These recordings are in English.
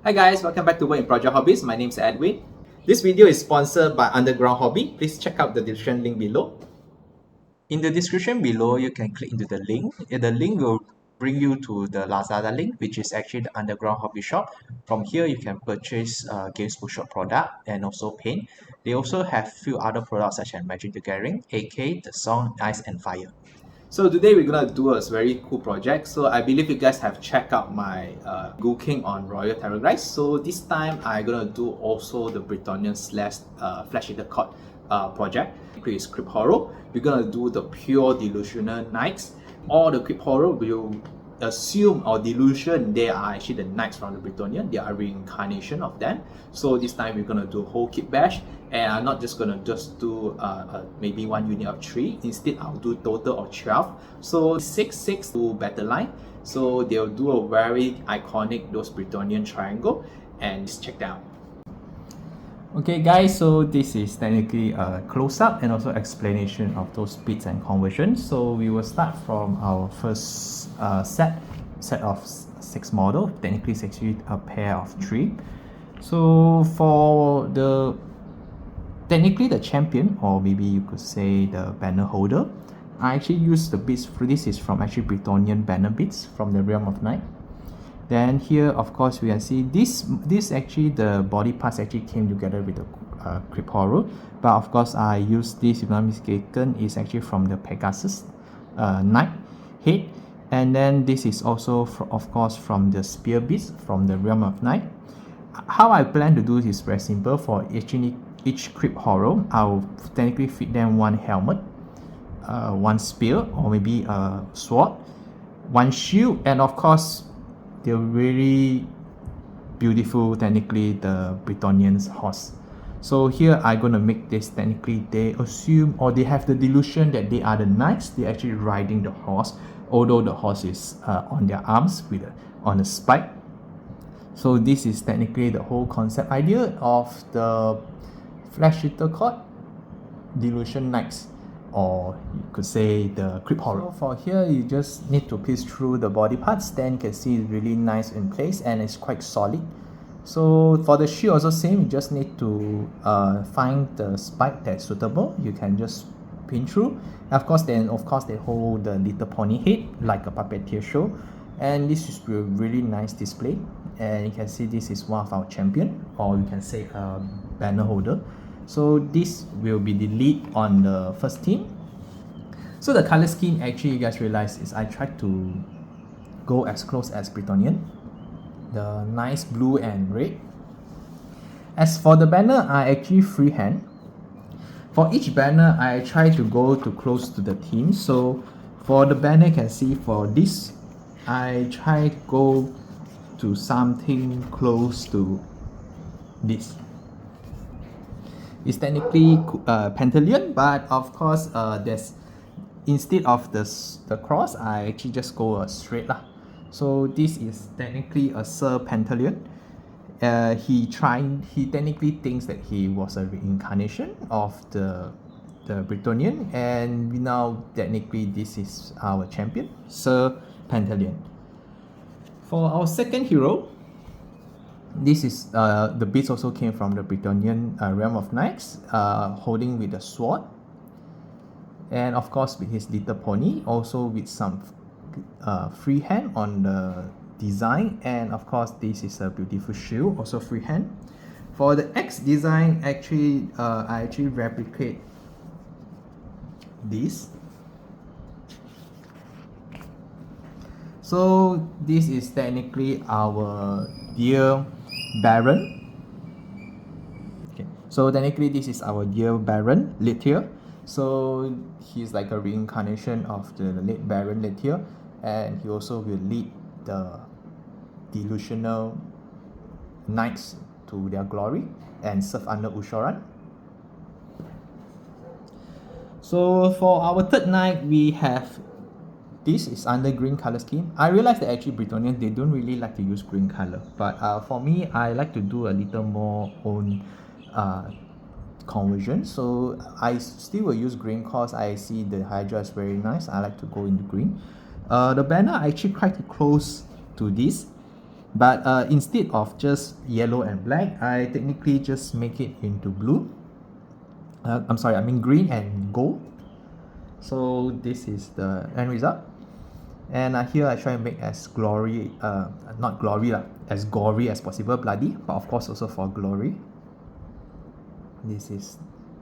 Hi guys, welcome back to Work in Project Hobbies. My name is Edwin. This video is sponsored by Underground Hobby. Please check out the description link below. In the description below, you can click into the link. The link will bring you to the Lazada link, which is actually the Underground Hobby shop. From here, you can purchase Games Workshop product and also paint. They also have few other products such as Magic the Gathering, AK, The Song, Ice and Fire. So today we're gonna do a very cool project. So I believe you guys have checked out my Ghoul King on Royal Terrorgrize. So this time I'm gonna do also the Bretonnian / Flesh Eater Court project. It's Crypt Horror. We're gonna do the pure Delusional Knights. All the Crypt Horror will assume or delusion they are actually the knights from the Bretonnia. They are a reincarnation of them. So this time we're gonna do whole Kitbash, and I'm not just gonna do maybe one unit of 3. Instead, I'll do total of 12. So 6 to battle line. So they'll do a very iconic those Bretonnian triangle, and just check that out. Okay guys, so this is technically a close-up and also explanation of those speeds and conversions. So we will start from our first set of 6 model. Technically it's actually a pair of 3. So for technically the champion, or maybe you could say the banner holder, I actually use the bits. This is from actually Bretonnian banner bits from the Realm of Night. Then here, of course, we can see this actually the body parts actually came together with the Crypt Horror. But of course, I use this, if I'm not mistaken, is actually from the Pegasus Knight head. And then this is also, of course, from the Spear Beast from the Realm of Night. How I plan to do this is very simple. For each Crypt Horror, I'll technically feed them one helmet, one spear, or maybe a sword, one shield, and of course, they're really beautiful, technically the Bretonnian's horse. So here I'm gonna make this technically they assume or they have the delusion that they are the knights. They're actually riding the horse, although the horse is on their arms on a spike. So this is technically the whole concept idea of the Flesh Eater Court Delusion Knights, or you could say the Crypt Horror. So for here, you just need to piece through the body parts. Then you can see it's really nice in place and it's quite solid. So for the shield also same, you just need to find the spike that's suitable. You can just pin through. Of course, they hold the little pony head like a puppeteer show, and this is a really nice display. And you can see this is one of our champion, or you can say a banner holder. So this will be the lead on the first team. So the color scheme, actually you guys realize, is I tried to go as close as Bretonnian. The nice blue and red. As for the banner, I actually freehand. For each banner, I try to go too close to the team. So for the banner, you can see for this, I try to go to something close to this. It's technically Pantaleon, but of course there's, instead of the cross, I actually just go straight lah. So this is technically a Sir Pantaleon. He technically thinks that he was a reincarnation of the Bretonnian, and now technically this is our champion, Sir Pantaleon. For our second hero, this is the beast also came from the Bretonnian Realm of Knights, holding with a sword, and of course with his little pony, also with some freehand on the design, and of course this is a beautiful shield, also freehand. For the X design, actually I actually replicate this. So this is technically our dear Baron. Okay, so technically this is our dear Baron Lethir. So he's like a reincarnation of the late Baron Lethir, and he also will lead the Delusional Knights to their glory and serve under USHORAN. So for our third knight, we have, this is under green color scheme. I realize that actually Bretonnians, they don't really like to use green color, but for me, I like to do a little more own conversion. So I still will use green because I see the Hydra is very nice. I like to go into green. The banner I actually quite close to this. But instead of just yellow and black, I technically just make it into blue. I'm sorry, I mean green and gold. So this is the end result. And here I try and make as not glory lah, as gory as possible, bloody, but of course also for glory. This is,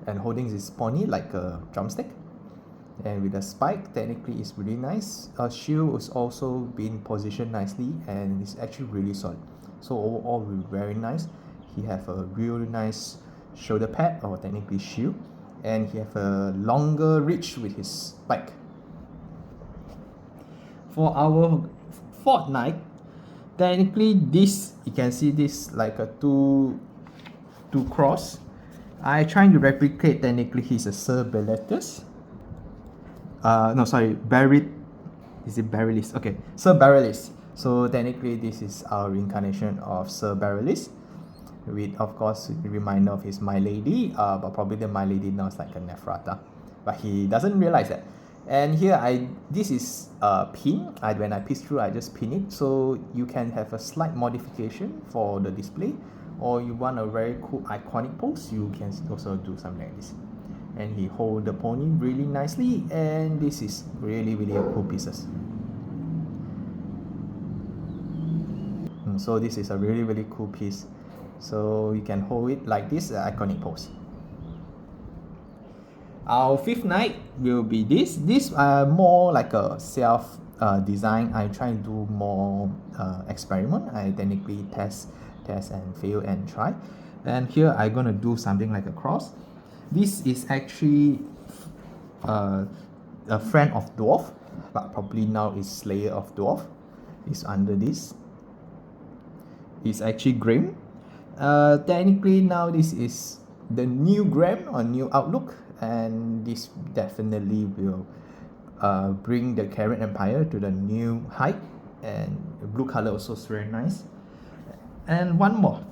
and holding this pony like a drumstick. And with the spike, technically it's really nice. Shield is also being positioned nicely and it's actually really solid. So overall, very nice. He have a really nice shoulder pad, or technically shield, and he have a longer reach with his spike. For our fourth knight, technically this, you can see this like a two cross. I trying to replicate, technically he's a Sir Belletus. No, sorry, is it Barrelis? Okay, Sir Barrelis. So technically this is our reincarnation of Sir Barrelis, with of course a reminder of his My Lady, but probably the My Lady now is like a Nephrata, but he doesn't realize that. And here this is a pin. When I piece through, I just pin it, so you can have a slight modification for the display, or you want a very cool iconic pose, you can also do something like this. And he hold the pony really nicely, and this is really a cool pieces. So this is a really cool piece, so you can hold it like this, iconic pose. Our fifth knight will be this more like a self design. I try to do more experiment. I technically test and fail and try. And here I'm gonna do something like a cross. This is actually a friend of dwarf, but probably now is slayer of dwarf. Is under this. It's actually Grim. Technically now this is the new Grim or new outlook, and this definitely will bring the Karen Empire to the new height. And the blue color also is very nice. And one more.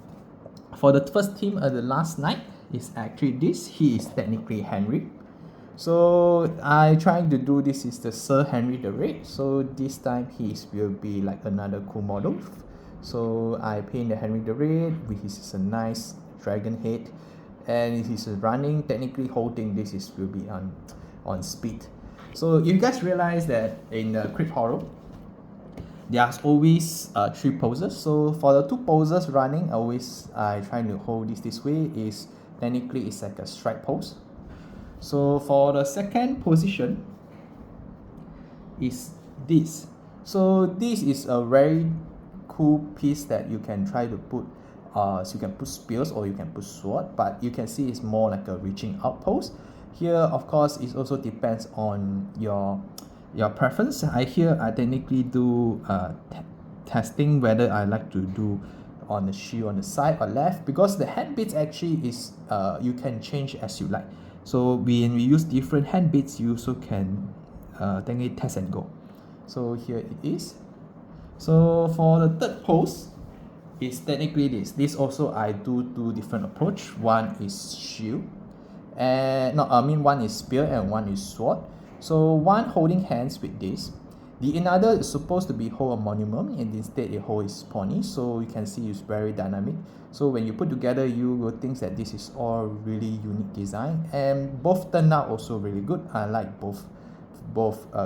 For the first team, the last knight is actually this. He is technically Henry. So I trying to do this is the Sir Henry the Red. So this time he will be like another cool model. So I paint the Henry the Red with his a nice dragon head, and he's running, technically holding this is will be on speed. So you guys realize that in the Crypt Horror, there's always 3 poses. So for the 2 poses running, I try to hold this way, is technically it's like a strike pose. So for the second position is this. So this is a very cool piece that you can try to put so you can put spears or you can put sword, but you can see it's more like a reaching out pose. Here of course it also depends on your preference. I technically do testing whether I like to do on the shield on the side or left, because the hand bits actually is you can change as you like. So when we use different hand bits, you also can technically test and go. So here it is. So for the third pose is technically this also I do 2 different approach. One is shield, and no, I mean one is spear and one is sword. So one holding hands with this, the another is supposed to be hold a monument, and instead it holds his pony. So you can see it's very dynamic. So when you put together, you will think that this is all really unique design, and both turn out also really good. I like both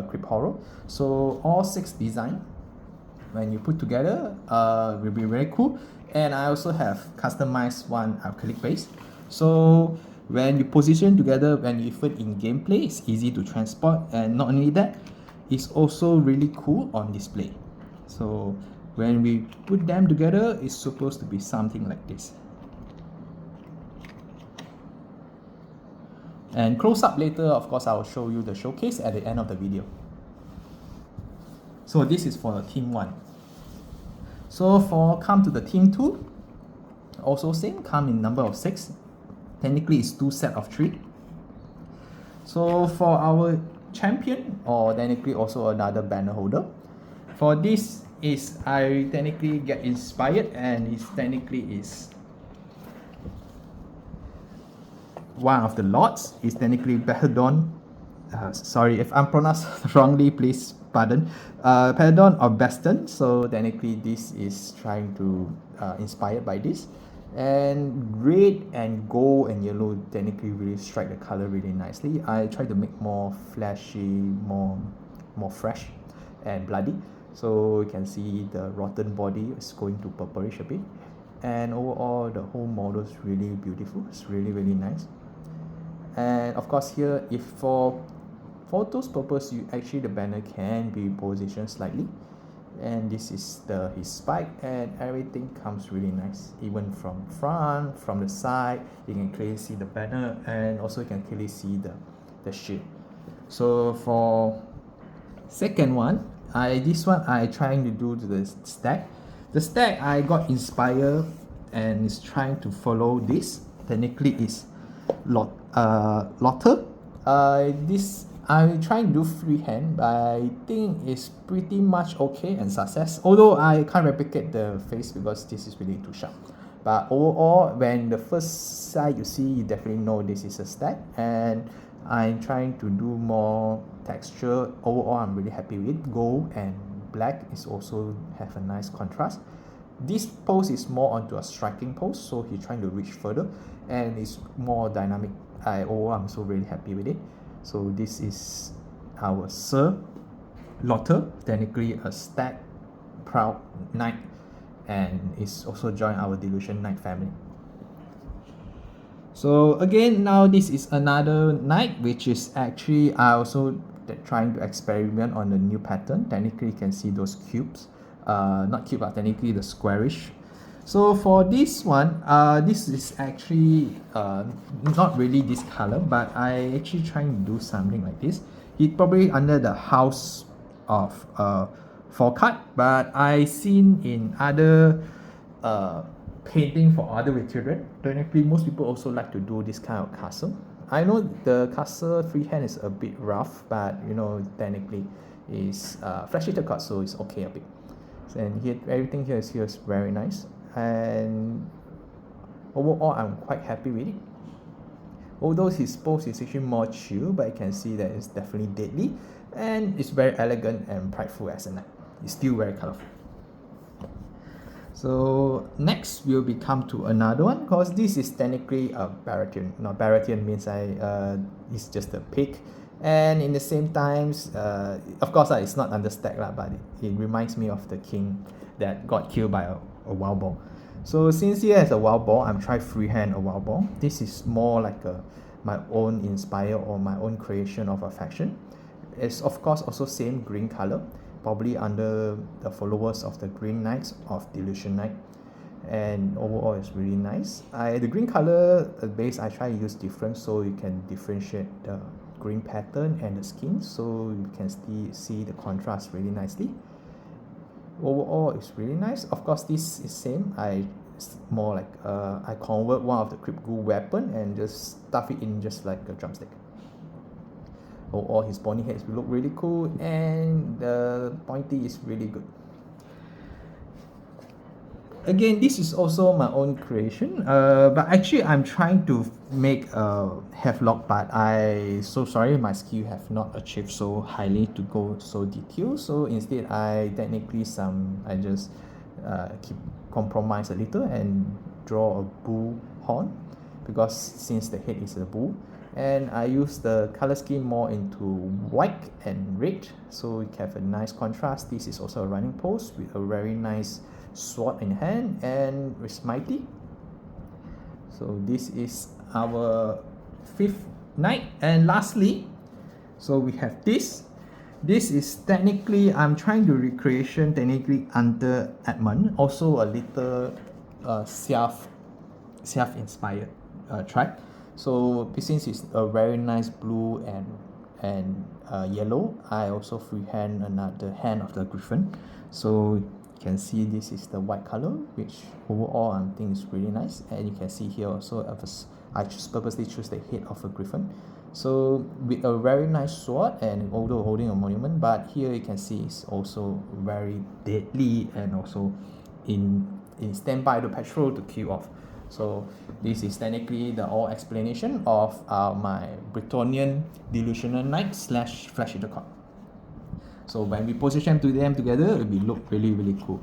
Crypt Horror. So all 6 design, when you put together, will be very cool. And I also have customized one acrylic base. So when you position together, when you put in gameplay, it's easy to transport, and not only that, it's also really cool on display. So when we put them together, it's supposed to be something like this. And close up later, of course, I will show you the showcase at the end of the video. So this is for the team 1. So come to the team 2, also same, come in number of 6. Technically it's 2 set of 3. So for our champion, or technically also another banner holder, for this is I technically get inspired, and it's technically is one of the lords. Is technically Behedon. Sorry if I'm pronounced wrongly, please Paladin of Bastion. So technically this is trying to inspired by this. And red and gold and yellow technically really strike the color really nicely. I try to make more flashy, more fresh and bloody. So you can see the rotten body is going to purplish a bit. And overall the whole model is really beautiful. It's really nice. And of course here, if for those purpose, you actually the banner can be positioned slightly, and this is his spike, and everything comes really nice, even from front, from the side. You can clearly see the banner, and also you can clearly see the shield. So for second one, this one I trying to do to the stack. The stack I got inspired and is trying to follow this. Technically is Lotter. This I'm trying to do freehand, but I think it's pretty much okay and success. Although I can't replicate the face because this is really too sharp. But overall, when the first side you see, you definitely know this is a stack. And I'm trying to do more texture. Overall, I'm really happy with gold and black is also have a nice contrast. This pose is more onto a striking pose, so he's trying to reach further and it's more dynamic. I'm so really happy with it. So this is our Sir Lotter, technically a stack proud knight, and is also joined our Delusion Knight family. So again, now this is another knight, which is actually I also trying to experiment on the new pattern. Technically, you can see those cubes, not cube, but technically the squarish. So for this one, this is actually not really this color, but I actually trying to do something like this. It probably under the house of forecut, but I seen in other painting for other veteran. Technically, most people also like to do this kind of castle. I know the castle freehand is a bit rough, but you know technically is flashy cut, so it's okay a bit. And here everything here is very nice. And overall I'm quite happy with it. Although his pose is actually more chill, but you can see that it's definitely deadly and it's very elegant and prideful as a knight. It's still very colorful. So next we'll come to another one, because this is technically a Bretonnian. Not Bretonnian means it's just a pig, and in the same times of course it's not under stack but it reminds me of the king that got killed by a wild boar. So since he has a wild boar, I'm trying freehand a wild boar. This is more like my own inspire or my own creation of a faction. It's of course also same green color, probably under the followers of the Green Knights of Delusion Knight, and overall it's really nice. The green color base I try to use different so you can differentiate the green pattern and the skin, so you can see the contrast really nicely. Overall it's really nice. Of course this is same, it's more like I convert one of the Crypt Ghoul weapon and just stuff it in just like a drumstick. Overall his bony heads look really cool and the pointy is really good. Again, this is also my own creation, but actually I'm trying to make a Havelock, but I so sorry my skill have not achieved so highly to go so detailed. So instead I just keep compromise a little and draw a bull horn, because since the head is a bull, and I use the color scheme more into white and red, so you have a nice contrast. This is also a running pose with a very nice sword in hand and with mighty. So this is our fifth knight. And lastly, so we have this is technically I'm trying to recreation technically under Edmund, also a little self inspired track. So since it's a very nice blue and yellow, I also freehand another hand of the griffin. So you can see this is the white color, which overall I think is really nice. And you can see here also I purposely choose the head of a griffin. So with a very nice sword, and although holding a monument, but here you can see it's also very deadly and also in standby to patrol to kill off. So this is technically the all explanation of my Bretonnian Delusional Knights / Flash Eater card. So when we position them together, it will look really, really cool.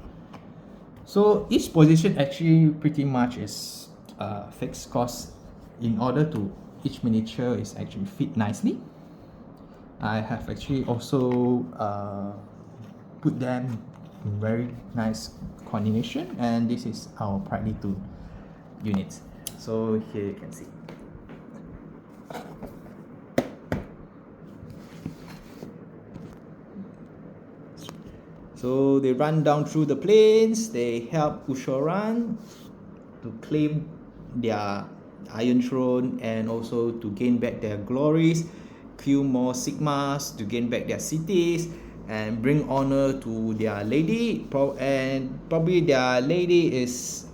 So each position actually pretty much is fixed, cause in order to each miniature is actually fit nicely. I have actually also put them in very nice coordination, and this is our Pride Tool unit. So here you can see. So they run down through the plains, they help USHORAN to claim their Iron Throne and also to gain back their glories, kill more Sigmars to gain back their cities, and bring honor to their lady. And probably their lady is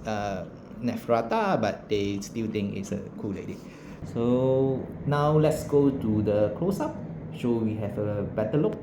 Nephrata, but they still think it's a cool lady. So now let's go to the close-up, so we have a better look.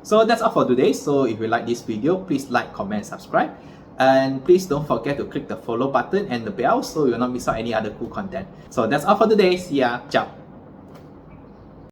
So that's all for today. So if you like this video, please like, comment, subscribe. And please don't forget to click the follow button and the bell so you'll not miss out any other cool content. So that's all for today. See ya. Ciao.